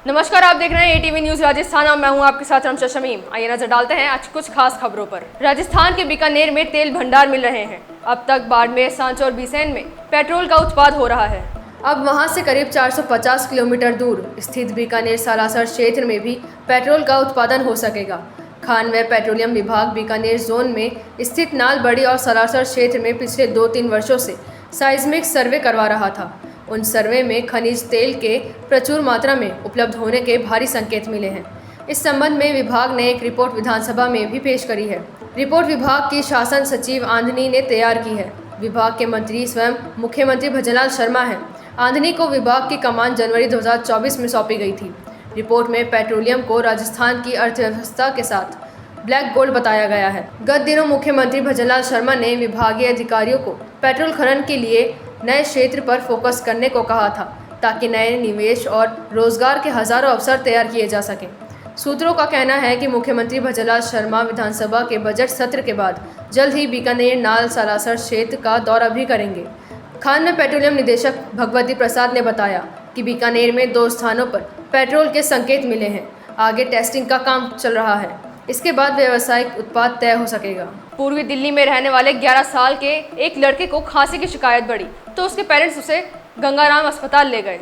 नमस्कार, आप देख रहे हैं एटीवी न्यूज राजस्थान और मैं हूं आपके साथ रमशा शमीम। आइए नजर डालते हैं आज कुछ खास खबरों पर। राजस्थान के बीकानेर में तेल भंडार मिल रहे हैं। अब तक बाड़मेर, सांचौर और बीसैन में पेट्रोल का उत्पादन हो रहा है। अब वहां से करीब 450 किलोमीटर दूर स्थित बीकानेर सालासर क्षेत्र में भी पेट्रोल का उत्पादन हो सकेगा। खान व पेट्रोलियम विभाग बीकानेर जोन में स्थित नालबड़ी और सालासर क्षेत्र में पिछले 2-3 वर्षों से साइज्मिक सर्वे करवा रहा था। उन सर्वे में खनिज तेल के प्रचुर मात्रा में उपलब्ध होने के भारी संकेत मिले हैं। इस संबंध में विभाग ने एक रिपोर्ट विधानसभा में भी पेश करी है। रिपोर्ट विभाग की शासन सचिव आंधनी ने तैयार की है। विभाग के मंत्री स्वयं मुख्यमंत्री भजनलाल शर्मा हैं। आंधनी को विभाग की कमान जनवरी 2024 में सौंपी गई थी। रिपोर्ट में पेट्रोलियम को राजस्थान की अर्थव्यवस्था के साथ ब्लैक गोल्ड बताया गया है। गत दिनों मुख्यमंत्री भजनलाल शर्मा ने विभागीय अधिकारियों को पेट्रोल खनन के लिए नए क्षेत्र पर फोकस करने को कहा था, ताकि नए निवेश और रोजगार के हजारों अवसर तैयार किए जा सकें। सूत्रों का कहना है कि मुख्यमंत्री भजनलाल शर्मा विधानसभा के बजट सत्र के बाद जल्द ही बीकानेर नाल सालासर क्षेत्र का दौरा भी करेंगे। खान में पेट्रोलियम निदेशक भगवती प्रसाद ने बताया कि बीकानेर में 2 स्थानों पर पेट्रोल के संकेत मिले हैं। आगे टेस्टिंग का काम चल रहा है। इसके बाद व्यावसायिक उत्पाद तय हो सकेगा। पूर्वी दिल्ली में रहने वाले 11 साल के एक लड़के को खांसी की शिकायत बढ़ी तो उसके पेरेंट्स उसे गंगाराम अस्पताल ले गए।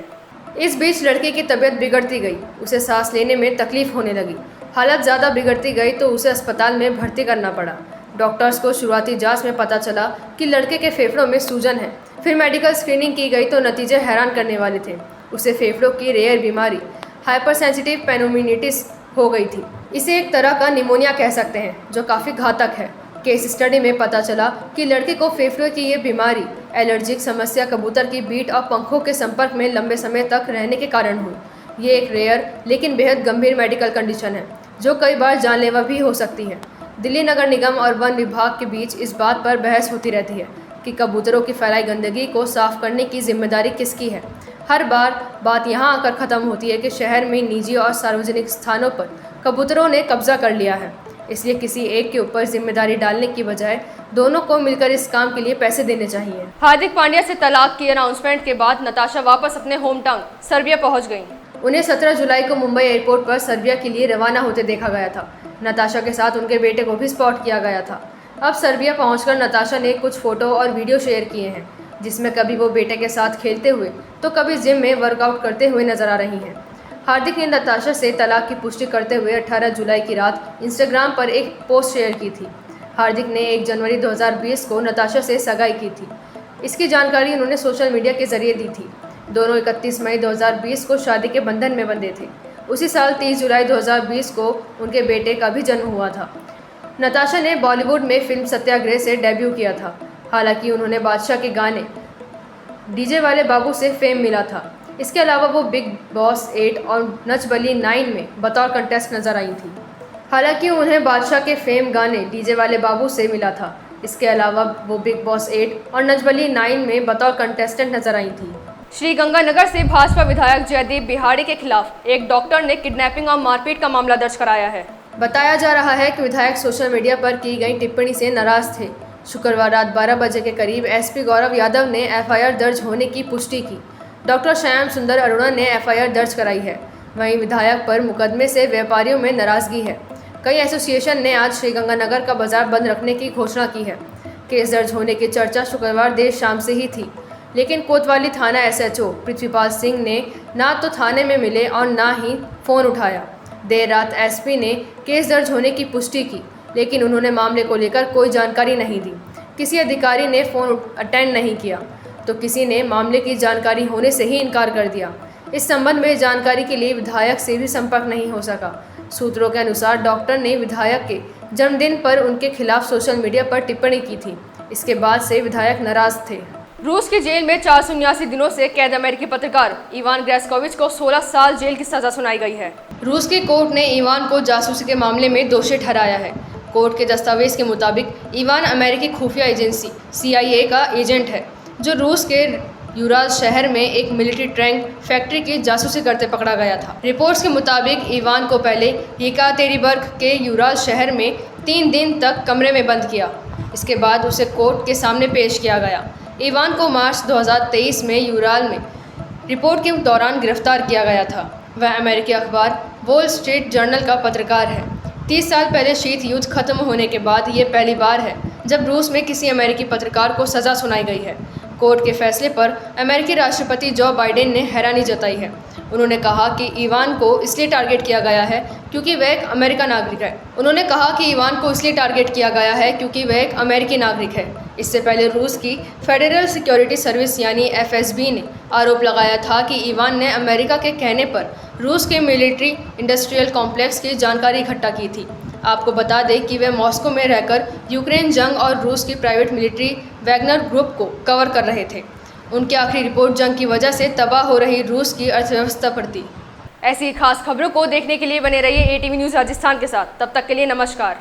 इस बीच लड़के की तबीयत बिगड़ती गई। उसे सांस लेने में तकलीफ होने लगी। हालत ज़्यादा बिगड़ती गई तो उसे अस्पताल में भर्ती करना पड़ा। डॉक्टर्स को शुरुआती जांच में पता चला कि लड़के के फेफड़ों में सूजन है। फिर मेडिकल स्क्रीनिंग की गई तो नतीजे हैरान करने वाले थे। उसे फेफड़ों की रेयर बीमारी हाइपरसेंसिटिव पेनियोमिनिटिस हो गई थी। इसे एक तरह का निमोनिया कह सकते हैं, जो काफ़ी घातक है। केस स्टडी में पता चला कि लड़के को फेफड़ों की ये बीमारी एलर्जिक समस्या कबूतर की बीट और पंखों के संपर्क में लंबे समय तक रहने के कारण हुई। ये एक रेयर लेकिन बेहद गंभीर मेडिकल कंडीशन है, जो कई बार जानलेवा भी हो सकती है। दिल्ली नगर निगम और वन विभाग के बीच इस बात पर बहस होती रहती है कि कबूतरों की फैलाई गंदगी को साफ करने की जिम्मेदारी किसकी है। हर बार बात यहाँ आकर ख़त्म होती है कि शहर में निजी और सार्वजनिक स्थानों पर कबूतरों ने कब्जा कर लिया है। इसलिए किसी एक के ऊपर जिम्मेदारी डालने की बजाय दोनों को मिलकर इस काम के लिए पैसे देने चाहिए। हार्दिक पांड्या से तलाक की अनाउंसमेंट के बाद नताशा वापस अपने होम टाउन सर्बिया पहुंच गईं। उन्हें 17 जुलाई को मुंबई एयरपोर्ट पर सर्बिया के लिए रवाना होते देखा गया था। नताशा के साथ उनके बेटे को भी स्पॉट किया गया था। अब सर्बिया पहुंचकर नताशा ने कुछ फोटो और वीडियो शेयर किए हैं, जिसमें कभी वो बेटे के साथ खेलते हुए तो कभी जिम में वर्कआउट करते हुए नजर आ रही हैं। हार्दिक ने नताशा से तलाक की पुष्टि करते हुए 18 जुलाई की रात इंस्टाग्राम पर एक पोस्ट शेयर की थी। हार्दिक ने 1 जनवरी 2020 को नताशा से सगाई की थी। इसकी जानकारी उन्होंने सोशल मीडिया के जरिए दी थी। दोनों 31 मई 2020 को शादी के बंधन में बंधे थे। उसी साल 30 जुलाई 2020 को उनके बेटे का भी जन्म हुआ था। नताशा ने बॉलीवुड में फिल्म सत्याग्रह से डेब्यू किया था। हालांकि उन्होंने बादशाह के गाने डीजे वाले बाबू से फेम मिला था। इसके अलावा वो बिग बॉस 8 और नच बली 9 में बतौर कंटेस्ट नजर आई थी। हालांकि उन्हें बादशाह के फेम गाने डीजे वाले बाबू से मिला था। इसके अलावा वो बिग बॉस 8 और नच बली 9 में बतौर कंटेस्टेंट नजर आई थी। श्रीगंगानगर से भाजपा विधायक जयदीप बिहाड़ी के खिलाफ एक डॉक्टर ने किडनैपिंग और मारपीट का मामला दर्ज कराया है। बताया जा रहा है कि विधायक सोशल मीडिया पर की गई टिप्पणी से नाराज थे। शुक्रवार रात 12 बजे के करीब एसपी गौरव यादव ने एफआईआर दर्ज होने की पुष्टि की। डॉक्टर श्याम सुंदर अरोड़ा ने एफआईआर दर्ज कराई है। वहीं विधायक पर मुकदमे से व्यापारियों में नाराजगी है। कई एसोसिएशन ने आज श्रीगंगानगर का बाजार बंद रखने की घोषणा की है। केस दर्ज होने की चर्चा शुक्रवार देर शाम से ही थी, लेकिन कोतवाली थाना एसएचओ पृथ्वीपाल सिंह ने ना तो थाने में मिले और ना ही फ़ोन उठाया। देर रात एसपी ने केस दर्ज होने की पुष्टि की, लेकिन उन्होंने मामले को लेकर कोई जानकारी नहीं दी। किसी अधिकारी ने फ़ोन अटेंड नहीं किया तो किसी ने मामले की जानकारी होने से ही इनकार कर दिया। इस संबंध में जानकारी के लिए विधायक से भी संपर्क नहीं हो सका। सूत्रों के अनुसार डॉक्टर ने विधायक के जन्मदिन पर उनके खिलाफ सोशल मीडिया पर टिप्पणी की थी। इसके बाद से विधायक नाराज थे। रूस की जेल में 479 दिनों से कैद अमेरिकी पत्रकार इवान ग्रेस्कोविच को 16 साल जेल की सजा सुनाई गई है। रूस की कोर्ट ने इवान को जासूसी के मामले में दोषी ठहराया है। कोर्ट के दस्तावेज के मुताबिक इवान अमेरिकी खुफिया एजेंसी CIA का एजेंट है, जो रूस के यूराल शहर में एक मिलिट्री टैंक फैक्ट्री की जासूसी करते पकड़ा गया था। रिपोर्ट्स के मुताबिक इवान को पहले येकातेरिनबर्ग के यूराल शहर में 3 दिन तक कमरे में बंद किया। इसके बाद उसे कोर्ट के सामने पेश किया गया। इवान को मार्च 2023 में यूराल में रिपोर्ट के दौरान गिरफ्तार किया गया था। वह अमेरिकी अखबार वॉल स्ट्रीट जर्नल का पत्रकार है। 30 साल पहले शीत युद्ध खत्म होने के बाद ये पहली बार है जब रूस में किसी अमेरिकी पत्रकार को सज़ा सुनाई गई है। कोर्ट के फैसले पर अमेरिकी राष्ट्रपति जो बाइडेन ने हैरानी जताई है। उन्होंने कहा कि ईवान को इसलिए टारगेट किया गया है क्योंकि वह एक अमेरिकी नागरिक है। उन्होंने कहा कि ईवान को इसलिए टारगेट किया गया है क्योंकि वह एक अमेरिकी नागरिक है। इससे पहले रूस की फेडरल सिक्योरिटी सर्विस यानी FSB ने आरोप लगाया था कि ईवान ने अमेरिका के कहने पर रूस के मिलिट्री इंडस्ट्रियल कॉम्प्लेक्स की जानकारी इकट्ठा की थी। आपको बता दें कि वे मॉस्को में रहकर यूक्रेन जंग और रूस की प्राइवेट मिलिट्री वैगनर ग्रुप को कवर कर रहे थे। उनकी आखिरी रिपोर्ट जंग की वजह से तबाह हो रही रूस की अर्थव्यवस्था पर थी। ऐसी खास खबरों को देखने के लिए बने रहिए ATV न्यूज़ राजस्थान के साथ। तब तक के लिए नमस्कार।